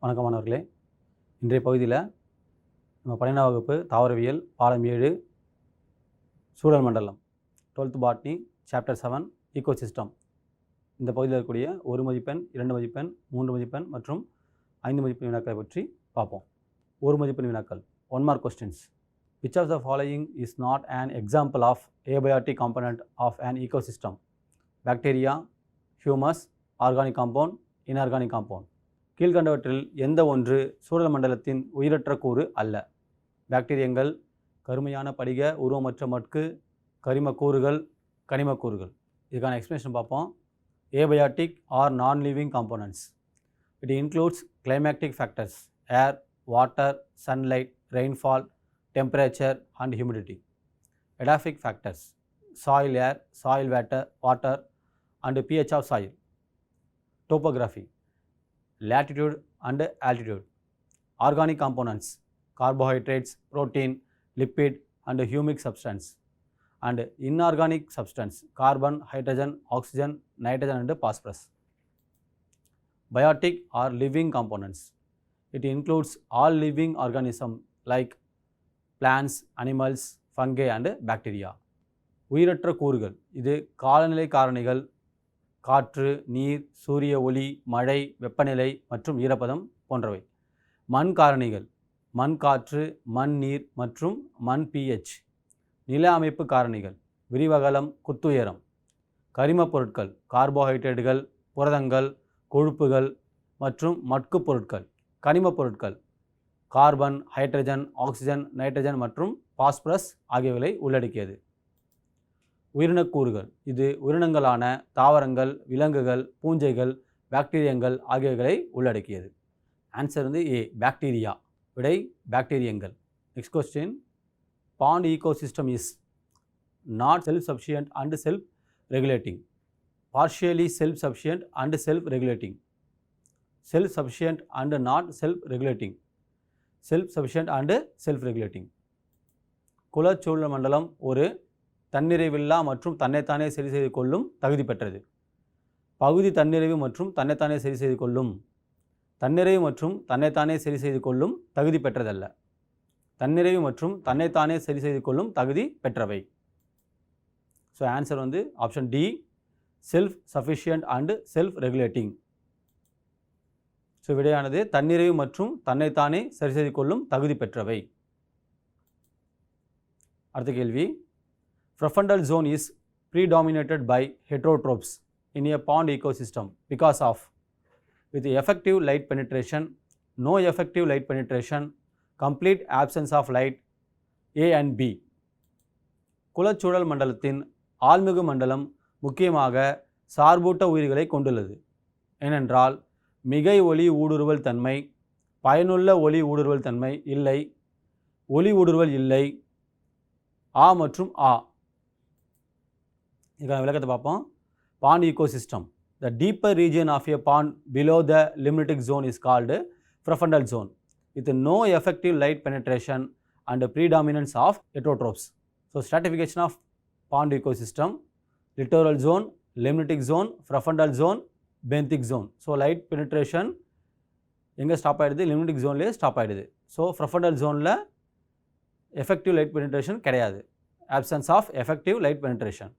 வணக்கம் மாணவர்களே. இன்றைய பகுதியில் நம்ம 12ஆம் வகுப்பு தாவரவியல் பாடம் 7 சூழல் மண்டலம் 12th பாட்னி சாப்டர் 7 ஈகோசிஸ்டம் இந்த பகுதியில் இருக்கக்கூடிய 1 மதிப்பெண் 2 மதிப்பெண் 3 மதிப்பெண் மற்றும் 5 மதிப்பெண் வினாக்களை பற்றி பார்ப்போம். 1 மதிப்பெண் வினாக்கள் 1 mark questions. Which of the following is not an example of abiotic component of an ecosystem? Bacteria, humus, organic compound, inorganic compound. கீழ்கண்டவற்றில் எந்த ஒன்று சூழல் மண்டலத்தின் உயிரற்ற கூறு அல்ல? பாக்டீரியங்கள், கருமையான படிக உருவமற்ற மட்கு, கரிமக்கூறுகள், கனிமக்கூறுகள். இதுக்கான எக்ஸ்பிளனேஷன் பார்ப்போம். Abiotic are non living components. It includes climatic factors air, water, sunlight, rainfall, temperature and humidity. Edaphic factors soil air, soil water and pH of soil. Topography latitude and altitude. Organic components carbohydrates, protein, lipid and humic substance. And inorganic substance carbon, hydrogen, oxygen, nitrogen and phosphorus. Biotic or living components. It includes all living organisms like plants, animals, fungi and bacteria. உயிரற்ற கூறுகள் இது காலநிலை காரணிகள் காற்று, நீர், சூரிய ஒளி, மழை, வெப்பநிலை மற்றும் ஈரப்பதம் போன்றவை. மண் காரணிகள் மண், காற்று, மண், நீர் மற்றும் மண் pH. நில அமைப்பு காரணிகள் விரிவகலம், குத்துயரம். கரிமப் பொருட்கள் கார்போஹைட்ரேட்டுகள், புரதங்கள், கொழுப்புகள் மற்றும் மட்கு பொருட்கள். கனிமப் பொருட்கள் கார்பன், ஹைட்ரஜன், ஆக்சிஜன், நைட்ரஜன் மற்றும் பாஸ்பரஸ் ஆகியவைகளை உள்ளடக்கியது. உயிரினக்கூறுகள் இது உயிரினங்களான தாவரங்கள், விலங்குகள், பூஞ்சைகள், பாக்டீரியங்கள் ஆகியவைகளை உள்ளடக்கியது. ஆன்சர் வந்து ஏ, பாக்டீரியா. விடை பாக்டீரியங்கள். Next question. Pond ecosystem is not self sufficient and self regulating. Partially self sufficient and self regulating. Self sufficient and not self regulating. Self sufficient and self regulating. குலச்சூழல் மண்டலம் ஒரு தன்னிறைவில்லா மற்றும் தன்னைத்தானே சரி செய்து கொள்ளும் தகுதி பெற்றது. பகுதி தன்னிறைவு மற்றும் தன்னைத்தானே சரி செய்து கொள்ளும். தன்னிறைவு மற்றும் தன்னைத்தானே சரி செய்து கொள்ளும் தகுதி பெற்றதல்ல. தன்னிறைவு மற்றும் தன்னைத்தானே சரி செய்து கொள்ளும் தகுதி பெற்றவை. ஸோ ஆன்சர் வந்து option D, self sufficient and self regulating. So விடையானது தன்னிறைவு மற்றும் தன்னைத்தானே சரி செய்து கொள்ளும் தகுதி பெற்றவை. அடுத்த கேள்வி. Profundal zone is predominated by heterotrophs in a pond ecosystem because of with effective light penetration, no effective light penetration, complete absence of light, A and B. குலச்சூழல் மண்டலத்தின் ஆழ்மிகு மண்டலம் முக்கியமாக சார்பூட்ட உயிர்களை கொண்டுள்ளது. ஏனென்றால் மிகை ஒளி ஊடுருவல் தன்மை, பயனுள்ள ஒளி ஊடுருவல் தன்மை இல்லை, ஒளி ஊடுருவல் இல்லை. ஆ மற்றும் ஆ. இதுக்கான விளக்கத்தை பார்ப்போம். Pond ecosystem. The deeper region of a pond below the limnetic zone is called profundal zone with no effective light penetration and predominance of heterotrophs. So stratification of pond ecosystem: littoral zone, limnetic zone, profundal zone, benthic zone. So light penetration எங்கே stop ஆகிடுது? Limnetic ஜோன்லேயே stop ஆகிடுது. So profundal ஜோனில் effective light penetration கிடையாது. Absence of effective light penetration.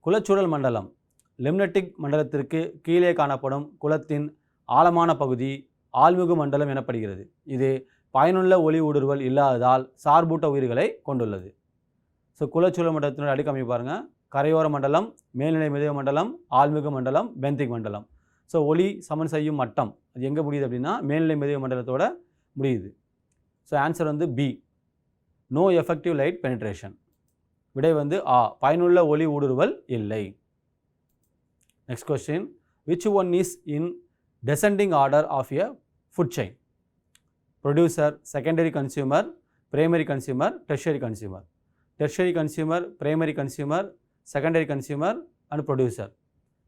குலச்சூழல் மண்டலம் limnetic மண்டலத்திற்கு கீழே காணப்படும் குலத்தின் ஆழமான பகுதி ஆழ்மிகு மண்டலம் எனப்படுகிறது. இது பயனுள்ள ஒளி ஊடுருவல் இல்லாததால் சார்பூட்ட உயிர்களை கொண்டுள்ளது. ஸோ குலச்சூழல் மண்டலத்தினுடைய அடிக்கமை பாருங்கள். கரையோர மண்டலம், மேல்நிலை மிதவை மண்டலம், ஆழ்மிகு மண்டலம், பென்திக் மண்டலம். ஸோ ஒளி சமன் செய்யும் மட்டம் அது எங்கே முடியுது அப்படின்னா மேல்நிலை மிதவை மண்டலத்தோட முடியுது. ஸோ ஆன்சர் வந்து B, no effective light penetration. விடை வந்து ஆ, பயனுள்ள ஒளி ஊடுருவல் இல்லை. Next question. Which one is in descending order of a food chain? Producer, secondary consumer, primary consumer, tertiary consumer. Tertiary consumer, primary consumer, secondary consumer and producer.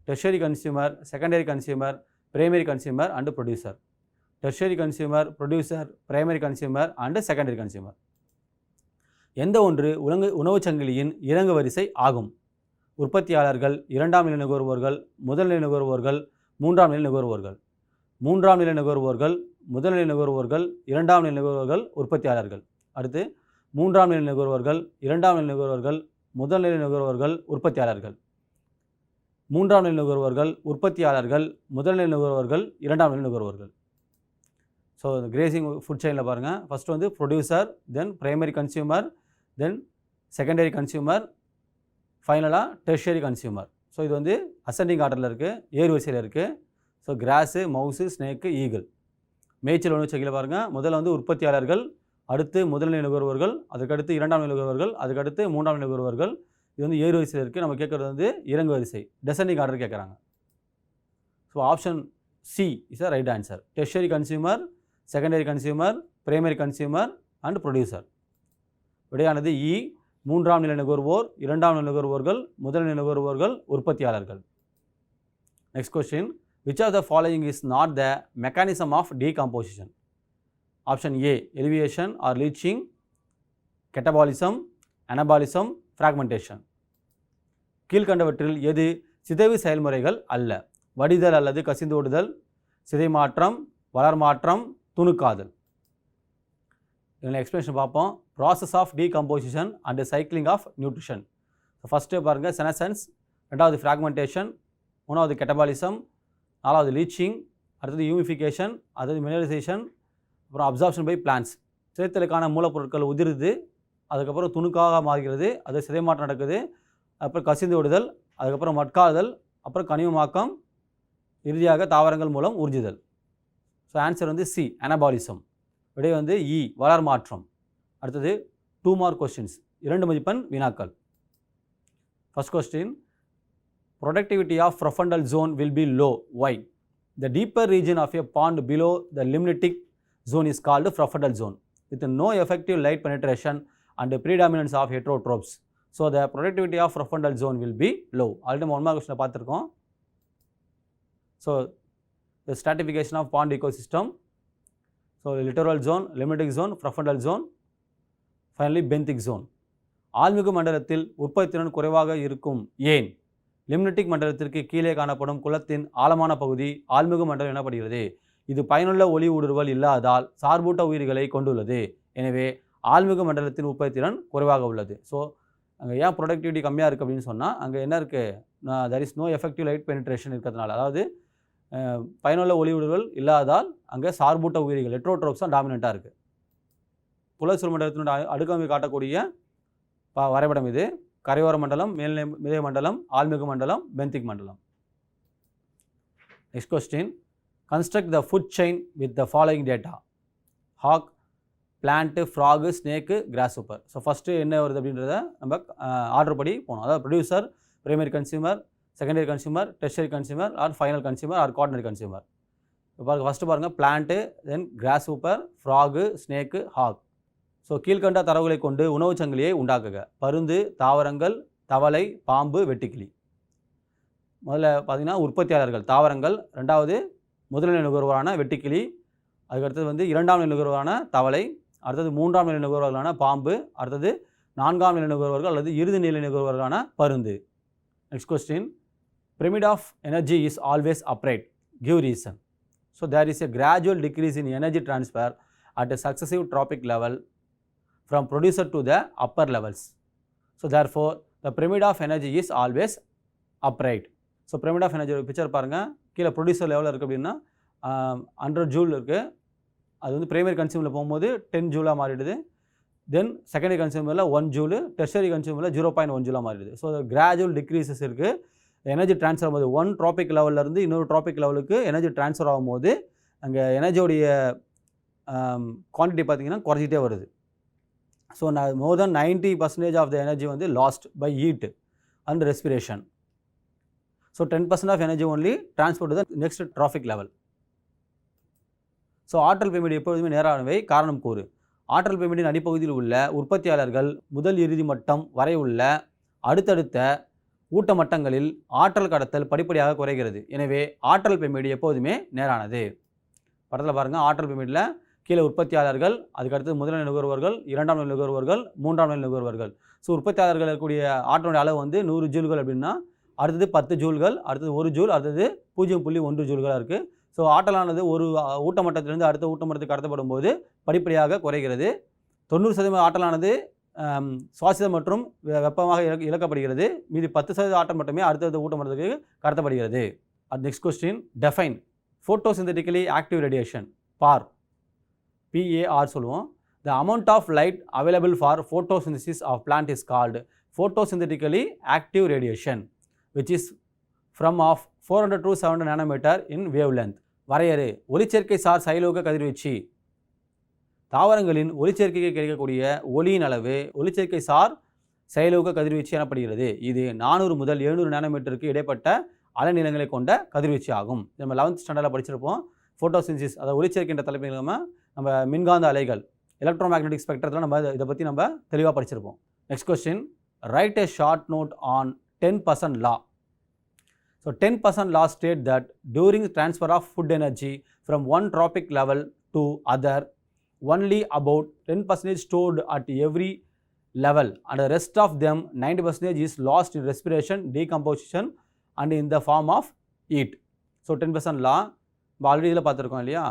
Tertiary consumer, secondary consumer, primary consumer and producer. Tertiary consumer, producer, primary consumer and secondary consumer. எந்த ஒன்று உணவுச் சங்கிலியின் இறங்கு வரிசை ஆகும்? உற்பத்தியாளர்கள், இரண்டாம் நிலை நுகர்வோர்கள், முதல் நிலை நுகர்வோர்கள், மூன்றாம் நிலை நுகர்வோர்கள். மூன்றாம் நிலை நுகர்வோர்கள், முதல் நிலை நுகர்வோர்கள், இரண்டாம் நிலை நுகர்வோர்கள், உற்பத்தியாளர்கள். அடுத்து மூன்றாம் நிலை நுகர்வோர்கள், இரண்டாம் நிலை நுகர்வோர்கள், முதல் நிலை நுகர்வோர்கள், உற்பத்தியாளர்கள். மூன்றாம் நிலை நுகர்வோர்கள், உற்பத்தியாளர்கள், முதல் நிலை நுகர்வோர்கள், இரண்டாம் நிலை நுகர்வோர்கள். ஸோ கிரேசிங் ஃபுட் செயினில் பாருங்கள், ஃபஸ்ட்டு வந்து producer, then primary consumer, then secondary consumer, ஃபைனலாக டெர்ஷியரி கன்சியூமர். ஸோ இது வந்து அசெண்டிங் ஆர்டரில் இருக்குது, ஏறு வரிசையில் இருக்குது. So grass, mouse, snake, eagle. மேய்ச்சல் ஒன்று வச்சுக்கல பாருங்கள், முதல்ல வந்து உற்பத்தியாளர்கள், அடுத்து முதல்நிலை நுகர்வோர்கள், அதுக்கடுத்து இரண்டாம் நிலை நுகர்வோர்கள், அதுக்கடுத்து மூன்றாம் நிலை நுகர்வோர்கள். இது வந்து ஏறு வரிசையில் இருக்குது. நம்ம கேட்குறது வந்து இறங்கு வரிசை, டெசெண்டிங் ஆர்டர் கேட்குறாங்க. So option C is a right answer. Tertiary consumer, secondary consumer, primary consumer and producer. விடையானது இ. மூன்றாம் நிலை நுகர்வோர், இரண்டாம் நிலை நுகர்வோர்கள், முதல் நிலை நுகர்வோர்கள், உற்பத்தியாளர்கள். Next question, which of the following is not the mechanism of decomposition? Option A, elevation or leaching, catabolism, anabolism, fragmentation. கீழ்கண்டவற்றில் எது சிதைவு செயல்முறைகள் அல்ல? வடிதல் அல்லது கசிந்து ஓடுதல், சிதைமாற்றம், வளர்மாற்றம், துணுக்காதல். இதில் எக்ஸ்பிளேஷன் பார்ப்போம். Process of decomposition and cycling of nutrition. First பாருங்கள் செனசன்ஸ், ரெண்டாவது ஃப்ராக்மெண்டேஷன், மூணாவது கெட்டபாலிசம், நாலாவது லீச்சிங், அடுத்தது யூமிஃபிகேஷன், அடுத்தது மினரலைசேஷன், அப்புறம் அப்சார்ப்ஷன் பை பிளான்ஸ். சிதைத்தலுக்கான மூலப்பொருட்கள் உதிருது, அதுக்கப்புறம் துணுக்காக மாறுகிறது, அது சிதைமாற்றம் நடக்குது, அப்புறம் கசிந்து விடுதல், அதுக்கப்புறம் மட்காதல், அப்புறம் கனிமமாக்கம், இறுதியாக தாவரங்கள் மூலம் உறிஞ்சுதல். ஸோ ஆன்சர் வந்து சி, அனபாலிசம். விடை வந்து இ, வளர்மாற்றம். அடுத்தது 2 மார்க் கொஸ்டின்ஸ், 2 மதிப்பெண் வினாக்கள். First question, productivity of profundal zone will be low. Why? The deeper region of a pond below the limnatic zone is called profundal zone with no effective light penetration and predominance of heterotrophs. So the productivity of profundal zone will be low. Already நம்ம 1 mark question பார்த்திருக்கோம். So the stratification of pond ecosystem. So littoral zone, limnatic zone, profundal zone, finally benthic zone. ஆழ்மிகு மண்டலத்தில் உற்பத்தித்திறன் குறைவாக இருக்கும் ஏன்? லிம்னட்டிக் மண்டலத்திற்கு கீழே காணப்படும் குளத்தின் ஆழமான பகுதி ஆழ்மிகு மண்டலம் எனப்படுகிறது. இது பயனுள்ள ஒளி ஊடுருவல் இல்லாதால் சார்பூட்ட உயிர்களை கொண்டுள்ளது. எனவே ஆழ்மிகு மண்டலத்தின் உற்பத்தித்திறன் குறைவாக உள்ளது. ஸோ அங்கே ஏன் ப்ரொடக்டிவிட்டி கம்மியாக இருக்குது அப்படின்னு சொன்னால், அங்கே என்ன இருக்குது, there is no effective light penetration இருக்கிறதுனால, அதாவது பயனுள்ள ஒளி ஊடுருவல் இல்லாதால் அங்கே சார்பூட்ட உயிரிகள் ஹெட்ரோட்ரோப்ஸ் தான் டாமினண்ட்டாக இருக்குது. புலசூழ் மண்டலத்தினுடைய அடுக்கமை காட்டக்கூடிய வரைபடம் இது. கரையோர மண்டலம், மேல்நிலை மண்டலம், ஆழ்மிகு மண்டலம், பென்திக் மண்டலம். Next question, construct the food chain with the following data. Hawk, plant, frog, snake, grasshopper. So first என்ன வருது அப்படின்றத நம்ம ஆர்டர் படி போகணும். அதாவது producer, primary consumer, secondary consumer, tertiary consumer or final consumer or quaternary consumer. இப்போ பாருங்கள், first பாருங்கள் plant, then grasshopper, frog, snake, hawk. So கீழ்கண்ட தரவுகளை கொண்டு உணவு சங்கிலியை உண்டாக்குக. பருந்து, தாவரங்கள், தவளை, பாம்பு, வெட்டுக்கிளி. முதல்ல பார்த்திங்கன்னா உற்பத்தியாளர்கள் தாவரங்கள், ரெண்டாவது முதல்நிலை நுகர்வோரான வெட்டுக்கிளி, அதுக்கடுத்தது வந்து இரண்டாம் நிலை நுகர்வோரான தவளை, அடுத்தது மூன்றாம் நிலை நுகர்வோர்களான பாம்பு, அடுத்தது நான்காம் நிலை நுகர்வோர்கள் அல்லது இறுதி நிலை நுகர்வோர்களான பருந்து. Next question, pyramid of energy is always upright. Give reason. So there is a gradual decrease in energy transfer at a successive trophic level from producer to the upper levels. So therefore the pyramid of energy is always upright. So pyramid of energy picture பாருங்கள், கீழே producer லெவலில் இருக்குது அப்படின்னா 100 joule இருக்குது. அது வந்து primary கன்சியூமரில் போகும்போது 10 ஜூலாக மாறிடுது. தென் செகண்டரி கன்சியூமரில் 1 ஜூலு, டெர்ஷரி கன்சியூமரில் 0.1 ஜூலாக மாறிடுது. ஸோ கிராஜுவல் டிக்ரீசஸ் இருக்குது. எனர்ஜி ட்ரான்ஸ்ஃபர் ஆகும்போது 1 ட்ராபிக் லெவலிருந்து இன்னொரு ட்ராபிக் லெவலுக்கு எனர்ஜி ட்ரான்ஸ்ஃபர் ஆகும்போது அங்கே எனர்ஜியோடைய குவான்டிட்டி பார்த்திங்கன்னா குறைஞ்சிட்டே வருது. So more than 90% of the energy வந்து lost by heat and respiration. So 10% of energy only transport to the next trophic level. So ஆற்றல் பிரமிடு எப்பொழுதுமே நேரானவை. காரணம் கூறு. ஆற்றல் பிரமிடின் அடிப்பகுதியில் உள்ள உற்பத்தியாளர்கள் முதல் இறுதி மட்டம் வரை உள்ள அடுத்தடுத்த ஊட்ட மட்டங்களில் ஆற்றல் கடத்தல் படிப்படியாக குறைகிறது. எனவே ஆற்றல் பிரமிடு எப்போதுமே நேரானது. படத்தில் பாருங்கள், ஆற்றல் பிரமிடில் கீழே உற்பத்தியாளர்கள், அதுக்கடுத்து முதல்நிலை நுகர்வோர்கள், இரண்டாம் நிலை நுகர்வோர்கள், மூன்றாம் நிலை நுகர்வோர்கள். ஸோ உற்பத்தியாளர்கள் இருக்கக்கூடிய ஆற்றலுடைய அளவு வந்து 100 ஜூல்கள் அப்படின்னா அடுத்தது 10 ஜூல்கள், அடுத்தது 1 ஜூல், அடுத்தது 0.1 ஜூல்களாக இருக்குது. ஸோ ஆற்றலானது ஒரு ஊட்டமட்டத்திலிருந்து அடுத்த ஊட்டமட்டத்துக்கு கடத்தப்படும் போது படிப்படியாக குறைகிறது. 90% ஆற்றலானது சுவாசிதம் மற்றும் வெப்பமாக இழக்கப்படுகிறது. மீதி 10% ஆற்றல் மட்டுமே அடுத்தடுத்த ஊட்டமட்டத்துக்கு கடத்தப்படுகிறது. Next question, define photosynthetically active radiation, PAR, PAR சொல்லுவோம். The amount of light available for photosynthesis of plant is called photosynthetically active radiation, which is from of 400 to 700 nanometer in wavelength. வரையறை, ஒளிச்சேர்க்கை சார் சைலோக கதிர்வீச்சு. தாவரங்களின் ஒளிச்சேர்க்கைக்கு கிடைக்கக்கூடிய ஒளியின் அளவு ஒளிச்சேர்க்கை sir சைலோக கதிர்வீச்சு எனப்படுகிறது. இது 400 முதல் 700 நானோமீட்டருக்கு இடைப்பட்ட அலைநீளங்களை கொண்ட கதிர்வீச்சு ஆகும். நம்ம 11th ஸ்டாண்டர்டில் படிச்சிருப்போம். ஃபோட்டோசின்சிஸ், அதாவது ஒளிச்சேர்க்கின்ற தலைப்பில் நம்ம மின்காந்த அலைகள், எலக்ட்ரோ மேக்னெட்டிக் ஸ்பெக்ட்ரத்தில் நம்ம இதை பற்றி நம்ம தெளிவாக படிச்சிருப்போம். Next question, right a short note on 10% law. So 10% law state that during transfer of food energy from one trophic level to other, only about 10% stored at every level and the rest of them 90% is lost in respiration, decomposition and in the form of heat. So 10% law already இதில் பார்த்துருக்கோம் இல்லையா,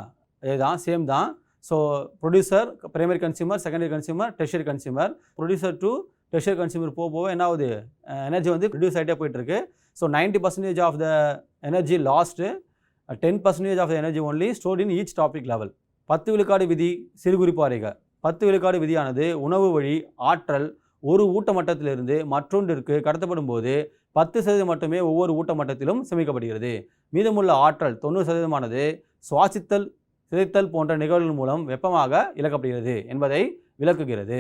இதுதான் same தான். So producer, primary consumer, secondary consumer, tertiary consumer. Producer to tertiary consumer போக என்ன ஆகுது, energy வந்து produce ஆகிட்டே போயிட்டுருக்கு. So 90% of the energy lost, 10% of the energy only stored in each trophic level. 10 விழுக்காடு விதி சிறுகுறிப்பு அறிக. 10 விழுக்காடு விதியானது உணவு வழி ஆற்றல் ஒரு ஊட்டமட்டத்திலிருந்து மற்றொன்றிற்கு கடத்தப்படும் போது 10% மட்டுமே ஒவ்வொரு ஊட்டமட்டத்திலும் சேமிக்கப்படுகிறது. மீதமுள்ள ஆற்றல் 90%ஆனது சுவாசித்தல், சிதைத்தல் போன்ற நிகழ்வுகள் மூலம் வெப்பமாக இழக்கப்படுகிறது என்பதை விளக்குகிறது.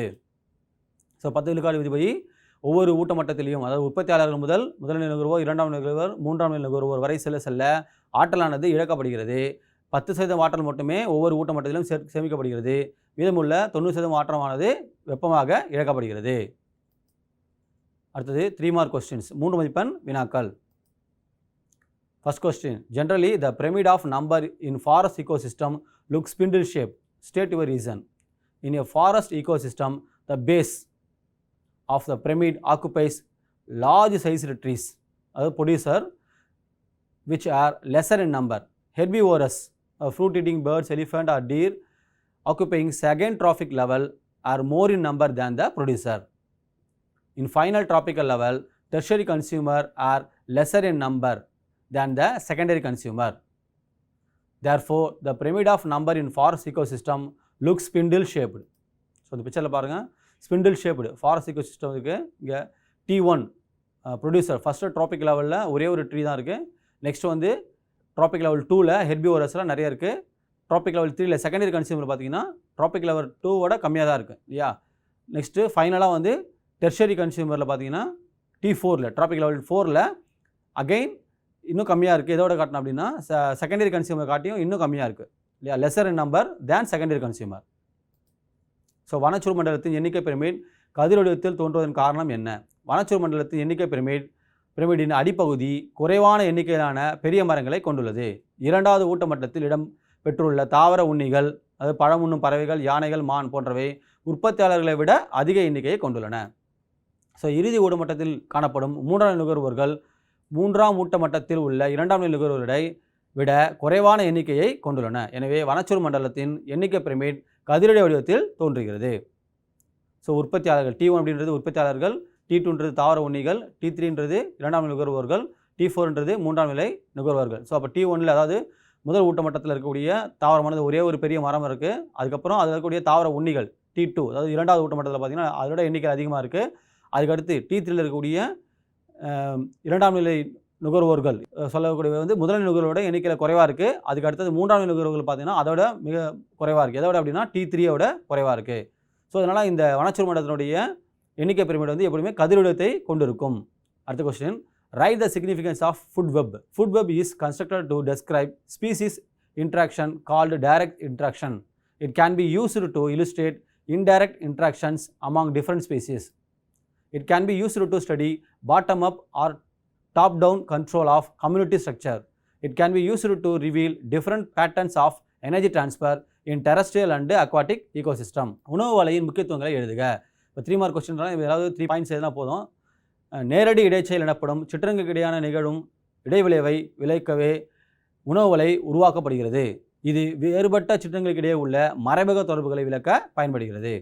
ஸோ 10 விழுக்காடு விதிப்படி ஒவ்வொரு ஊட்டமட்டத்திலையும், அதாவது உற்பத்தியாளர்கள் முதல் முதல் நிலை நுகர்வோர், இரண்டாம் நிலை நுகர்வோர், மூன்றாம் நிலை நுகர்வோர் வரை செல்ல ஆற்றலானது இழக்கப்படுகிறது. 10% ஆற்றல் மட்டுமே ஒவ்வொரு ஊட்டமட்டத்திலும் சேமிக்கப்படுகிறது. மீதமுள்ள 90% ஆற்றலானது வெப்பமாக இழக்கப்படுகிறது. அடுத்தது 3 மார்க் கொஸ்டின்ஸ், 3 மதிப்பெண் வினாக்கள். First question, generally the pyramid of number in forest ecosystem looks spindle shaped. State your reason. In a forest ecosystem, the base of the pyramid occupies large sized trees, அதாவது producer, which are lesser in number. Herbivorous, fruit eating birds, elephant or deer occupying second trophic level are more in number than the producer. In final tropical level, tertiary consumer are lesser in number than the secondary consumer. Therefore, the pyramid of number in forest ecosystem looks spindle shaped. So இந்த பிக்சரில் பாருங்கள், spindle shaped forest ecosystem இருக்குது. இங்கே T1 producer, first traffic லெவலில் ஒரே ஒரு tree தான் இருக்குது. நெக்ஸ்ட் வந்து ட்ராபிக் லெவல் 2ல் ஹெர்பிவோரஸ்லாம் நிறைய இருக்குது. ட்ராபிக் லெவல் 3ல் செகண்டரி கன்சியூமர் பார்த்தீங்கன்னா ட்ராபிக் லெவல் 2வோட கம்மியாக தான் இருக்குது இல்லையா. நெக்ஸ்ட்டு ஃபைனலாக வந்து டெர்ஷரி கன்சியூமரில் பார்த்தீங்கன்னா T4ல் ட்ராபிக் லெவல் 4ல் அகெயின் இன்னும் கம்மியாக இருக்குது. எதோட காட்டணும் அப்படின்னா செகண்டரி கன்சியூமர் காட்டியும் இன்னும் கம்மியாக இருக்குது இல்லையா, lesser in number than secondary consumer. So வனச்சுறு மண்டலத்தின் எண்ணிக்கை பிரமிட் கதிரொலியத்தில் தோன்றுவதன் காரணம் என்ன? வனச்சுறு மண்டலத்தின் எண்ணிக்கை பிரமிடின் அடிப்பகுதி குறைவான எண்ணிக்கையிலான பெரிய மரங்களை கொண்டுள்ளது. 2வது ஊட்டமட்டத்தில் இடம் பெற்றுள்ள தாவர உண்ணிகள், அது பழம் உண்ணும் பறவைகள், யானைகள், மான் போன்றவை உற்பத்தியாளர்களை விட அதிக எண்ணிக்கையை கொண்டுள்ளன. ஸோ இறுதி ஊட்டமட்டத்தில் காணப்படும் 3ஆம் நிலை நுகர்வோர்கள் 3ஆம் ஊட்டமட்டத்தில் உள்ள 2ஆம் நிலை நுகர்வோரை விட குறைவான எண்ணிக்கையை கொண்டுள்ளன. எனவே வனச்சுறு மண்டலத்தின் எண்ணிக்கை பிரமிட் கதிரடி வடிவத்தில் தோன்றுகிறது. ஸோ உற்பத்தியாளர்கள் T1 அப்படின்றது உற்பத்தியாளர்கள், T2ன்றது தாவர உண்ணிகள், T3ன்றது 2ஆம் நிலை நுகர்வோர்கள், T4ன்றது 3ஆம் நிலை நுகர்வோர்கள். ஸோ அப்போ T1ல் அதாவது முதல் ஊட்டமட்டத்தில் இருக்கக்கூடிய தாவரமானது ஒரே ஒரு பெரிய மரம் இருக்குது. அதுக்கப்புறம் அதில் இருக்கக்கூடிய தாவர உண்ணிகள் T2, அதாவது 2வது ஊட்டமட்டத்தில் பார்த்திங்கன்னா அதோட எண்ணிக்கை அதிகமாக இருக்குது. அதுக்கடுத்து T3ல் இருக்கக்கூடிய 2ஆம் நிலை நுகர்வோர்கள் சொல்லக்கூடிய வந்து முதல் நுகர்வோட எண்ணிக்கையில் குறைவாக இருக்குது. அதுக்கு அடுத்தது 3ஆம் நிலை நுகர்வோர்கள் பார்த்திங்கன்னா அதோட மிக குறைவாக இருக்குது. எதோட அப்படின்னா T3யோட குறைவாக இருக்குது. ஸோ அதனால் இந்த வனச்சுறு மண்டலத்தினுடைய எண்ணிக்கை பிரமிட் வந்து எப்படியுமே கதிர்வடிவத்தை கொண்டிருக்கும். அடுத்த question, write the significance of food web. Food web is constructed to describe species interaction called direct interaction. It can be used to illustrate indirect interactions among different species. It can be used to study bottom up or top down control of community structure. It can be used to reveal different patterns of energy transfer in terrestrial and aquatic ecosystem. உணவு வலையின் முக்கியத்துவங்களை எழுதுக. இப்போ 3 mark question, ஏதாவது 3 points எழுதினா போதும். நேரடி இடைச்செயல் எனப்படும் சிற்றங்களுக்கு இடையான நிகழும் இடைவிளைவை விளைக்கவே உணவுகளை உருவாக்கப்படுகிறது. இது வேறுபட்ட சிற்றங்களுக்கிடையே உள்ள மறைமுக தொடர்புகளை விளக்க பயன்படுகிறது.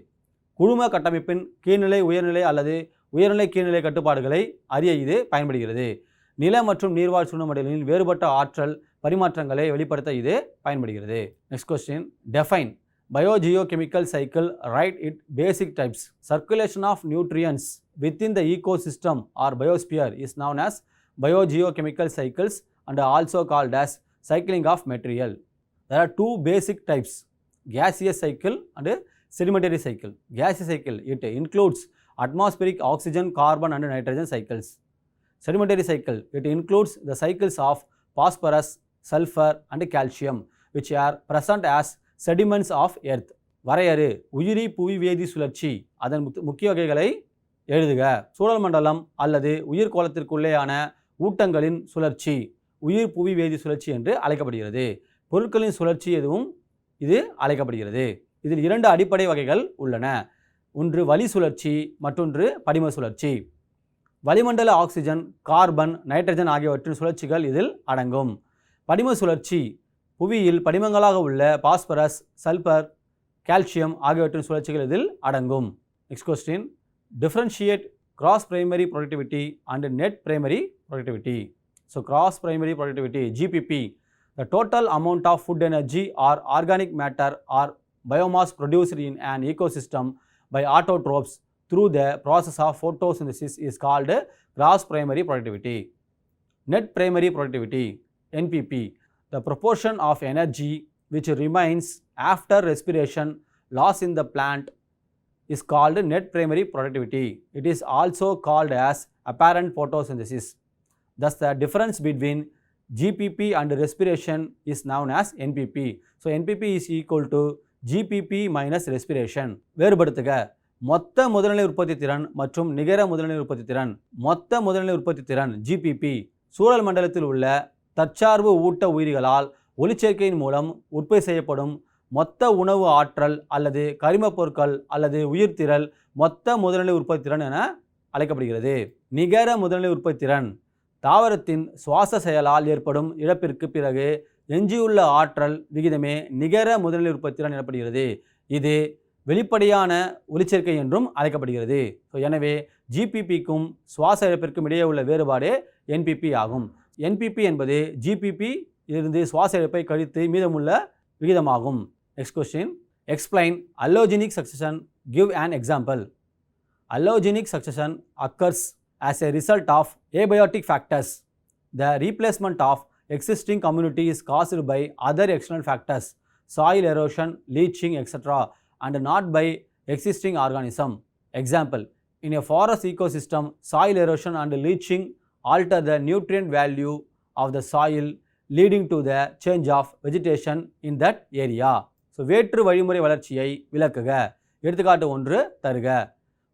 குழும கட்டமைப்பின் கீழ்நிலை உயர்நிலை அல்லது உயர்நிலை கீழ்நிலை கட்டுப்பாடுகளை அறிய இது பயன்படுகிறது. நில மற்றும் நீர்வாழ் சூழ்நிலைகளின் வேறுபட்ட ஆற்றல் பரிமாற்றங்களை வெளிப்படுத்த இது பயன்படுகிறது. Next question, define biogeochemical cycle, write it basic types. Circulation of nutrients within the ecosystem or biosphere is known as biogeochemical cycles and also called as cycling of material. There are two basic types, gaseous cycle and sedimentary cycle. Gaseous cycle, it includes atmospheric oxygen, carbon and nitrogen cycles. Sedimentary cycle, it includes the cycles of phosphorus, sulfur and calcium which are present as sediments of earth. வரையறு உயிரி புவி வேதி சுழற்சி, அதன் முக்கிய வகைகளை எழுதுக. சூழல் மண்டலம் அல்லது உயிர்கோளத்திற்குள்ளேயான ஊட்டங்களின் சுழற்சி உயிர் புவி வேதி சுழற்சி என்று அழைக்கப்படுகிறது. பொருட்களின் சுழற்சி எதுவும் இது அழைக்கப்படுகிறது. இதில் இரண்டு அடிப்படை வகைகள் உள்ளன. ஒன்று வளி சுழற்சி, மற்றொன்று படிம சுழற்சி. வளிமண்டல ஆக்சிஜன், கார்பன், நைட்ரஜன் ஆகியவற்றின் சுழற்சிகள் இதில் அடங்கும். படிம சுழற்சி புவியில் படிமங்களாக உள்ள பாஸ்பரஸ், சல்பர், கால்சியம் ஆகியவற்றின் சுழற்சிகள் இதில் அடங்கும். Next question, differentiate cross primary productivity and net primary productivity. So cross primary productivity GPP, the total amount of food energy or organic matter or biomass produced in an ecosystem by autotrophs through the process of photosynthesis is called gross primary productivity. Net primary productivity NPP, the proportion of energy which remains after respiration loss in the plant is called net primary productivity. It is also called as apparent photosynthesis. Thus the difference between GPP and respiration is known as NPP. So NPP is equal to GPP minus respiration. வேறுபடுத்துக மொத்த முதல்நிலை உற்பத்தி திறன் மற்றும் நிகர முதல்நிலை உற்பத்தி திறன். மொத்த முதல்நிலை உற்பத்தி திறன் GPP சூழல் மண்டலத்தில் உள்ள தற்சார்பு ஊட்ட உயிரிகளால் ஒளிச்சேர்க்கையின் மூலம் உற்பத்தி செய்யப்படும் மொத்த உணவு ஆற்றல் அல்லது கரிமப் பொருட்கள் அல்லது உயிர்த்திரள் மொத்த முதல்நிலை உற்பத்தி திறன் என அழைக்கப்படுகிறது. நிகர முதல்நிலை உற்பத்தி திறன் தாவரத்தின் சுவாச செயலால் ஏற்படும் இழப்பிற்கு பிறகு எஞ்சியுள்ள ஆற்றல் விகிதமே நிகர முதல்நிலை உற்பத்தி திறன் எனப்படுகிறது. இது வெளிப்படையான ஒளிச்சேர்க்கை என்றும் அழைக்கப்படுகிறது. எனவே GPPக்கும் சுவாச இழப்பிற்கும் இடையே உள்ள வேறுபாடு NPP ஆகும். NPP என்பது GPP இருந்து சுவாச இழப்பை கழித்து மீதமுள்ள விகிதமாகும். Next question, explain allogenic succession, give an example. Allogenic succession occurs as a result of abiotic factors. The replacement of existing community is caused by other external factors, soil erosion, leaching, etc., and not by existing organism. Example, in a forest ecosystem, soil erosion and leaching alter the nutrient value of the soil, leading to the change of vegetation in that area. So வேற்று வழிமுறை வளர்ச்சியை விளக்குக. எடுத்துக்காட்டு 1 தருக.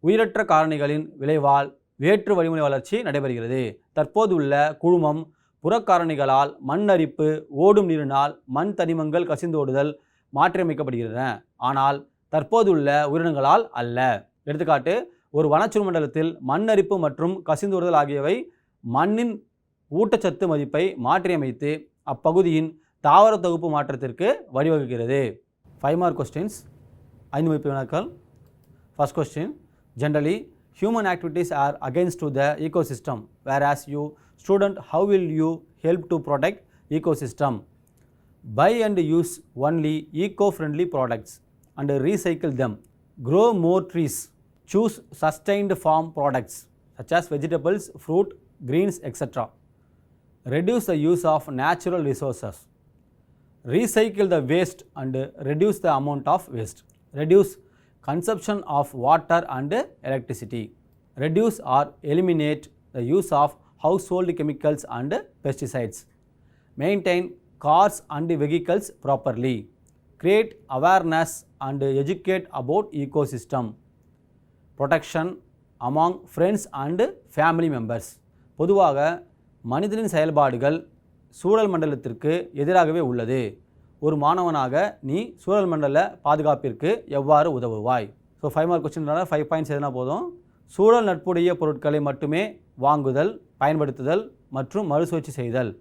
உயிரற்ற காரணிகளின் விளைவால் வேற்று வழிமுறை வளர்ச்சி நடைபெறுகிறது. தற்போதுள்ள குழுமம் புறக்காரணிகளால் மண் அரிப்பு, ஓடும் நீரினால் மண் தனிமங்கள் கசிந்தோடுதல் மாற்றியமைக்கப்படுகின்றன. ஆனால் தற்போதுள்ள உயிரினங்களால் அல்ல. எடுத்துக்காட்டு, ஒரு வனச்சுழல் மண்டலத்தில் மண் அரிப்பு மற்றும் கசிந்தோடுதல் ஆகியவை மண்ணின் ஊட்டச்சத்து மதிப்பை மாற்றியமைத்து அப்பகுதியின் தாவர தொகுப்பு மாற்றத்திற்கு வழிவகுக்கிறது. 5 mark questions, 5 மதிப்பு வினாக்கள். First question, generally human activities are against to the ecosystem, whereas you student, how will you help to protect ecosystem? Buy and use only eco-friendly products and recycle them. Grow more trees. Choose sustained farm products such as vegetables, fruit, greens, etc. Reduce the use of natural resources. Recycle the waste and reduce the amount of waste. Reduce consumption of water and electricity. Reduce or eliminate the use of household chemicals and pesticides. Maintain cars and vehicles properly. Create awareness and educate about ecosystem protection among friends and family members. பொதுவாக மனிதனின் செயல்பாடுகள் சூழல் மண்டலத்திற்கு எதிராகவே உள்ளது. ஒரு மாணவனாக நீ சூழல் மண்டல பாதுகாப்பிற்கு எவ்வாறு உதவுவாய்? ஸோ 5 mark கொஸ்டின்னால 5 பாயிண்ட்ஸ் எதுனா போதும். சூழல் நட்புடைய பொருட்களை மட்டுமே வாங்குதல், பயன்படுத்துதல் மற்றும் மறுசுழற்சி செய்தல்.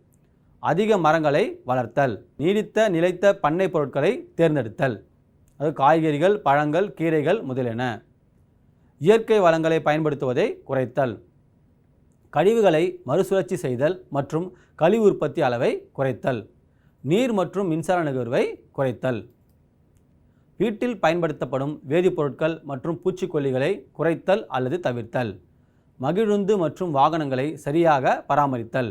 அதிக மரங்களை வளர்த்தல், நீடித்த நிலைத்த பண்ணை பொருட்களை தேர்ந்தெடுத்தல், அது காய்கறிகள், பழங்கள், கீரைகள் முதலியன. இயற்கை வளங்களை பயன்படுத்துவதை குறைத்தல், கழிவுகளை மறுசுழற்சி செய்தல் மற்றும் கழிவு உற்பத்தி அளவை குறைத்தல், நீர் மற்றும் மின்சார நுகர்வை குறைத்தல். வீட்டில் பயன்படுத்தப்படும் வேதிப்பொருட்கள் மற்றும் பூச்சிக்கொல்லிகளை குறைத்தல் அல்லது தவிர்த்தல், மகிழுந்து மற்றும் வாகனங்களை சரியாக பராமரித்தல்,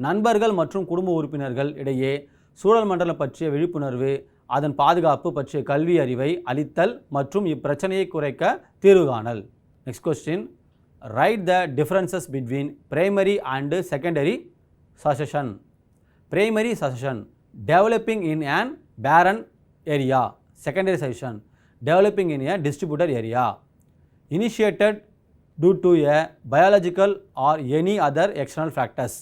நண்பர்கள் மற்றும் குடும்ப உறுப்பினர்கள் இடையே சூழல் மண்டலம் பற்றிய விழிப்புணர்வு, அதன் பாதுகாப்பு பற்றிய கல்வி அறிவை அளித்தல் மற்றும் இப்பிரச்சனையை குறைக்க தீர்வு காணல். Next question, right the differences between primary and secondary succession. Primary succession, developing in an barren area. Secondary session, developing in a distributed area, initiated due to a biological or any other external factors,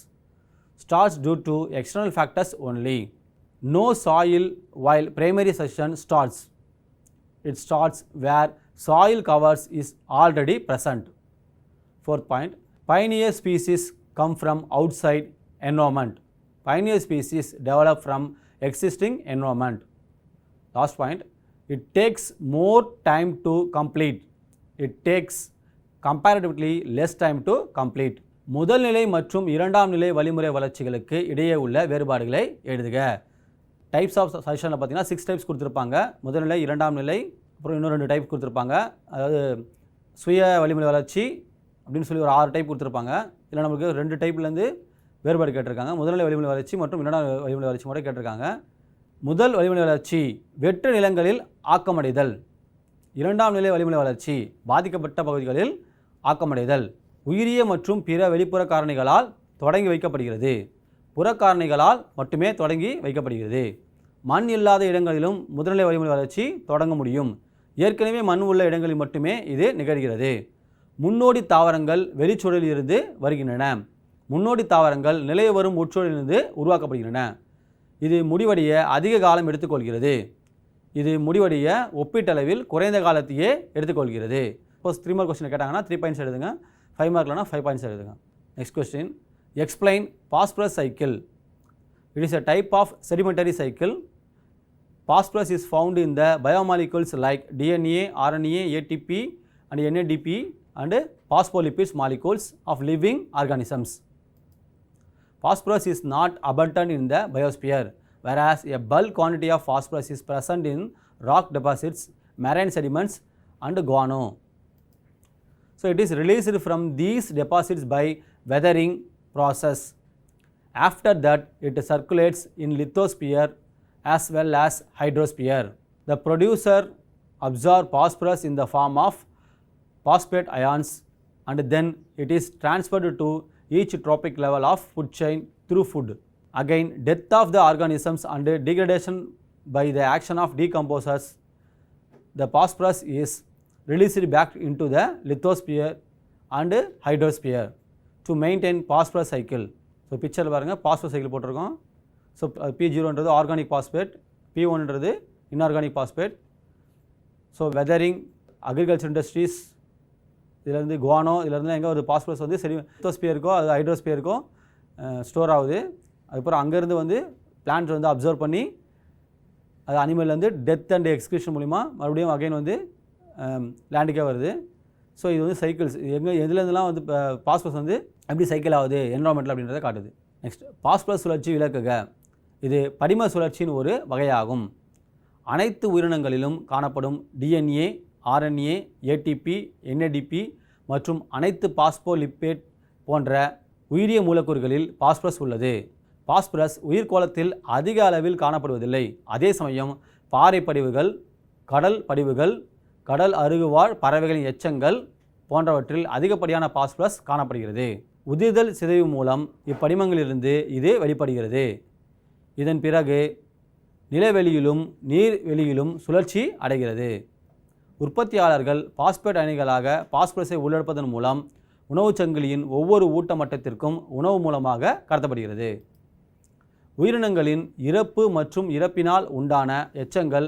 starts due to external factors only. No soil while primary session starts. It starts where soil covers is already present. Fourth point, pioneer species come from outside environment. Pioneer species develop from existing environment. Last point, it takes more time to complete. It takes comparatively less time to complete. முதல் நிலை மற்றும் இரண்டாம் நிலை வழிமுறை வளர்ச்சிகளுக்கு இடையே உள்ள வேறுபாடுகளை எழுதுக. டைப்ஸ் ஆஃப் சஜஷனில் பார்த்தீங்கன்னா 6 டைப்ஸ் கொடுத்துருப்பாங்க. முதல் நிலை, இரண்டாம் நிலை, அப்புறம் இன்னும் 2 டைப் கொடுத்துருப்பாங்க. அதாவது சுய வழிமுறை வளர்ச்சி அப்படின்னு சொல்லி ஒரு 6 டைப் கொடுத்துருப்பாங்க. இதில் நமக்கு 2 டைப்லேருந்து வேறுபாடு கேட்டிருக்காங்க. முதல்நிலை வழிமுறை வளர்ச்சி மற்றும் இரண்டாம் வழிமுறை வளர்ச்சி மட்டும் கேட்டிருக்காங்க. முதல் வழிமுறை வளர்ச்சி வெற்று நிலங்களில் ஆக்கமடைதல். இரண்டாம் நிலை வழிமுறை வளர்ச்சி பாதிக்கப்பட்ட பகுதிகளில் ஆக்கமடைதல். உயிரிய மற்றும் பிற வெளிப்புற காரணிகளால் தொடங்கி வைக்கப்படுகிறது. புற காரணிகளால் மட்டுமே தொடங்கி வைக்கப்படுகிறது. மண் இல்லாத இடங்களிலும் முதல்நிலை வழிமுறை வளர்ச்சி தொடங்க முடியும். ஏற்கனவே மண் உள்ள இடங்களில் மட்டுமே இது நிகழ்கிறது. முன்னோடி தாவரங்கள் வெளிச்சூழலில் இருந்து வருகின்றன. முன்னோடி தாவரங்கள் நிலைய வரும் உட்சூழலிலிருந்து உருவாக்கப்படுகின்றன. இது முடிவடைய அதிக காலம் எடுத்துக்கொள்கிறது. இது முடிவடைய ஒப்பீட்டளவில் குறைந்த காலத்தையே எடுத்துக்கொள்கிறது. சப்போஸ் 3 மார்க் கொஸ்டின் கேட்டாங்கன்னா 3 பாயிண்ட்ஸ் எழுதுங்க. 5 மார்க்லனா 5 பாயிண்ட்ஸ் எழுதுங்க. Next question, explain phosphorus cycle. It is a type of sedimentary cycle. Phosphorus is found in the biomolecules like DNA, RNA, ATP and NADP and phospholipids molecules of living organisms. Phosphorus is not abundant in the biosphere, whereas a bulk quantity of phosphorus is present in rock deposits, marine sediments and guano. So it is released from these deposits by weathering process. After that, it circulates in lithosphere as well as hydrosphere. The producer absorbs phosphorus in the form of phosphate ions and then it is transferred to each trophic level of food chain through food. Again, death of the organisms and degradation by the action of decomposers, the phosphorus is released back into the lithosphere and hydrosphere to maintain phosphorus cycle. So picture பாருங்க, phosphorus cycle போட்டிருக்கோம். So P0ன்றது organic phosphate, P1ன்றது inorganic phosphate. So weathering, agriculture industries, இதிலேருந்து குவானோ, இதிலேருந்து எங்கே ஒரு phosphorus வந்து சரி லித்தோஸ்பியருக்கோ அது ஹைட்ரோஸ்பியருக்கோ store ஆகுது. அதுக்கப்புறம் அங்கேருந்து வந்து பிளான்ட் வந்து அப்சர்வ் பண்ணி அது அனிமல்லேருந்து டெத் அண்ட் எக்ஸ்கிரீஷன் மூலிமா மறுபடியும் அகைன் வந்து லேண்டுக்கே வருது. ஸோ இது வந்து சைக்கிள்ஸ் எதுலேருந்துலாம் வந்து பாஸ்பரஸ் வந்து எப்படி சைக்கிள் ஆகுது என்வரான்மெண்ட்டில் அப்படின்றத காட்டுது. நெக்ஸ்ட், பாஸ்பரஸ் சுழற்சி விளக்குக. இது படிம சுழற்சியின் ஒரு வகையாகும். அனைத்து உயிரினங்களிலும் காணப்படும் DNA, RNA, ATP, NADP மற்றும் அனைத்து பாஸ்போலிப்பேட் போன்ற உயிரிய மூலக்கூறுகளில் பாஸ்பரஸ் உள்ளது. பாஸ்பரஸ் உயிர்கோளத்தில் அதிக அளவில் காணப்படுவதில்லை. அதே சமயம் பாறை படிவுகள், கடல் படிவுகள், கடல் அருகுவாழ் பறவைகளின் எச்சங்கள் போன்றவற்றில் அதிகப்படியான பாஸ்பரஸ் காணப்படுகிறது. உதிர்தல் சிதைவு மூலம் இப்படிமங்களிலிருந்து இது வெளிப்படுகிறது. இதன் பிறகு நிலவெளியிலும் நீர்வெளியிலும் சுழற்சி அடைகிறது. உற்பத்தியாளர்கள் பாஸ்பேட் அயனிகளாக பாஸ்பரஸை உள்ளெடுப்பதன் மூலம் உணவுச் சங்கிலியின் ஒவ்வொரு ஊட்ட மட்டத்திற்கும் உணவு மூலமாக கடத்தப்படுகிறது. உயிரினங்களின் இறப்பு மற்றும் இறப்பினால் உண்டான எச்சங்கள்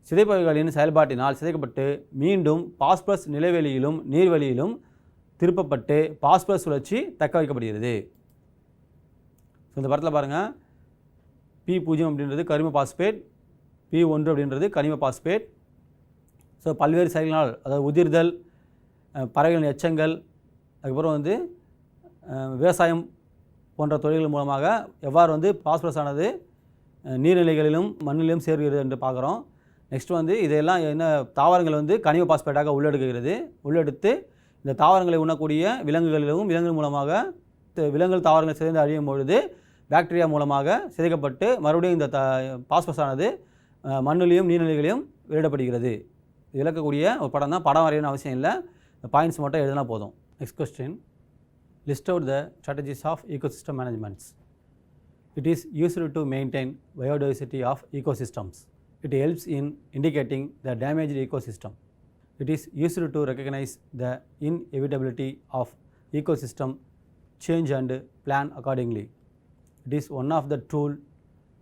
சிதைப்பவைகளின் செயல்பாட்டினால் சிதைக்கப்பட்டு மீண்டும் பாஸ்பரஸ் நிலவெளியிலும் நீர்வெளியிலும் திருப்பப்பட்டு பாஸ்பரஸ் சுழற்சி தக்க வைக்கப்படுகிறது. ஸோ இந்த படத்தில் பாருங்கள், P0 அப்படின்றது கரிம பாஸ்பேட், P1 அப்படின்றது கனிம பாஸ்பேட். ஸோ பல்வேறு செயல்களால், அதாவது உதிர்தல், பறவைகளின் எச்சங்கள், அதுக்கப்புறம் வந்து விவசாயம் போன்ற தொழில்கள் மூலமாக எவ்வாறு வந்து பாஸ்பரஸ் ஆனது நீர்நிலைகளிலும் மண்ணிலும் சேர்கிறது என்று பார்க்குறோம். நெக்ஸ்ட் வந்து இதெல்லாம் என்ன, தாவரங்கள் வந்து கனிம பாஸ்பேட்டாக உள்ளெடுக்கிறது. உள்ளெடுத்து இந்த தாவரங்களை உண்ணக்கூடிய விலங்குகளிலும் விலங்குகள் மூலமாக விலங்குகள் தாவரங்கள் சிதைந்து அழியும் பொழுது பாக்டீரியா மூலமாக சிதைக்கப்பட்டு மறுபடியும் இந்த பாஸ்பரஸ் ஆனது மண்ணிலையும் நீர்நிலைகளையும் வெளியிடப்படுகிறது. விளக்கக்கூடிய ஒரு படம் தான், படம் வரையணும்னு அவசியம் இல்லை, பாயிண்ட்ஸ் மட்டும் எழுதினா போதும். Next question, list out the strategies of ecosystem managements. It is used to maintain biodiversity of ecosystems. It helps in indicating the damaged ecosystem. It is used to recognize the inevitability of ecosystem change and plan accordingly. It is one of the tools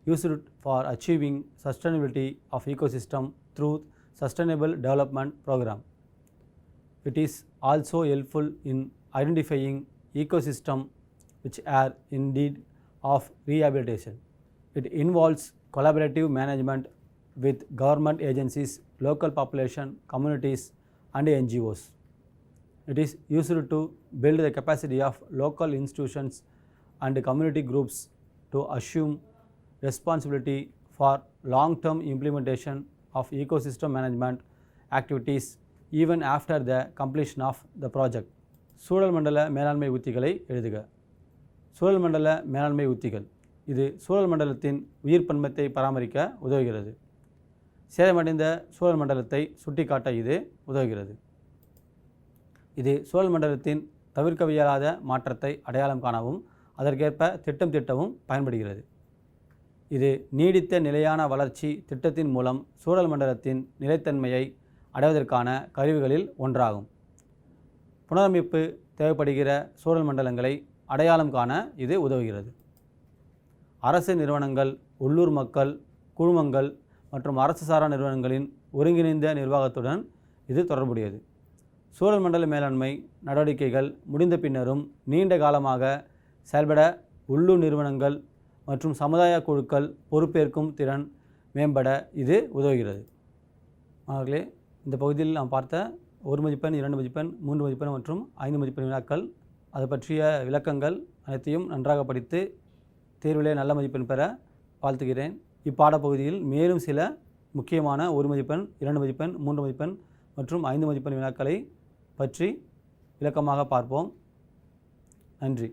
used for achieving sustainability of ecosystem through Sustainable Development Program. It is also helpful in identifying ecosystem which are in need of rehabilitation. It involves collaborative management with government agencies, local population, communities and NGOs. It is used to build the capacity of local institutions and community groups to assume responsibility for long-term implementation of ecosystem management activities even after the completion of the project. சூழல் மண்டல மேலாண்மை உத்திகளை எழுதுக. சூழல் மண்டல மேலாண்மை உத்திகள், இது சூழல் மண்டலத்தின் உயிர் பன்மத்தை பராமரிக்க உதவுகிறது. சேதமடைந்த சூழல் மண்டலத்தை சுட்டிக்காட்ட இது உதவுகிறது. இது சூழல் மண்டலத்தின் தவிர்க்கவியலாத மாற்றத்தை அடையாளம் காணவும் அதற்கேற்ப திட்டம் தீட்டவும் பயன்படுகிறது. இது நீடித்த நிலையான வளர்ச்சி திட்டத்தின் மூலம் சூழல் மண்டலத்தின் நிலைத்தன்மையை அடைவதற்கான கருவிகளில் ஒன்றாகும். புனரமைப்பு தேவைப்படுகிற சூழல் மண்டலங்களை அடையாளம் காண இது உதவுகிறது. அரசு நிறுவனங்கள், உள்ளூர் மக்கள், குழுமங்கள் மற்றும் அரசு சாரா நிறுவனங்களின் ஒருங்கிணைந்த நிர்வாகத்துடன் இது தொடர்புடையது. சூழல் மண்டல மேலாண்மை நடவடிக்கைகள் முடிந்த பின்னரும் நீண்ட காலமாக செயல்பட உள்ளூர் நிறுவனங்கள் மற்றும் சமுதாய குழுக்கள் பொறுப்பேற்கும் திறன் மேம்பட இது உதவுகிறது. மாணவர்களே, இந்த பகுதியில் நாம் பார்த்த 1 மதிப்பெண், 2 மதிப்பெண், 3 மதிப்பெண் மற்றும் 5 மதிப்பெண் வினாக்கள், அது பற்றிய விளக்கங்கள் அனைத்தையும் நன்றாக படித்து தேர்விலே நல்ல மதிப்பெண் பெற வாழ்த்துகிறேன். இப்பாடப்பகுதியில் மேலும் சில முக்கியமான 1 மதிப்பெண், 2 மதிப்பெண், 3 மதிப்பெண் மற்றும் 5 மதிப்பெண் வினாக்களை பற்றி விளக்கமாக பார்ப்போம். நன்றி.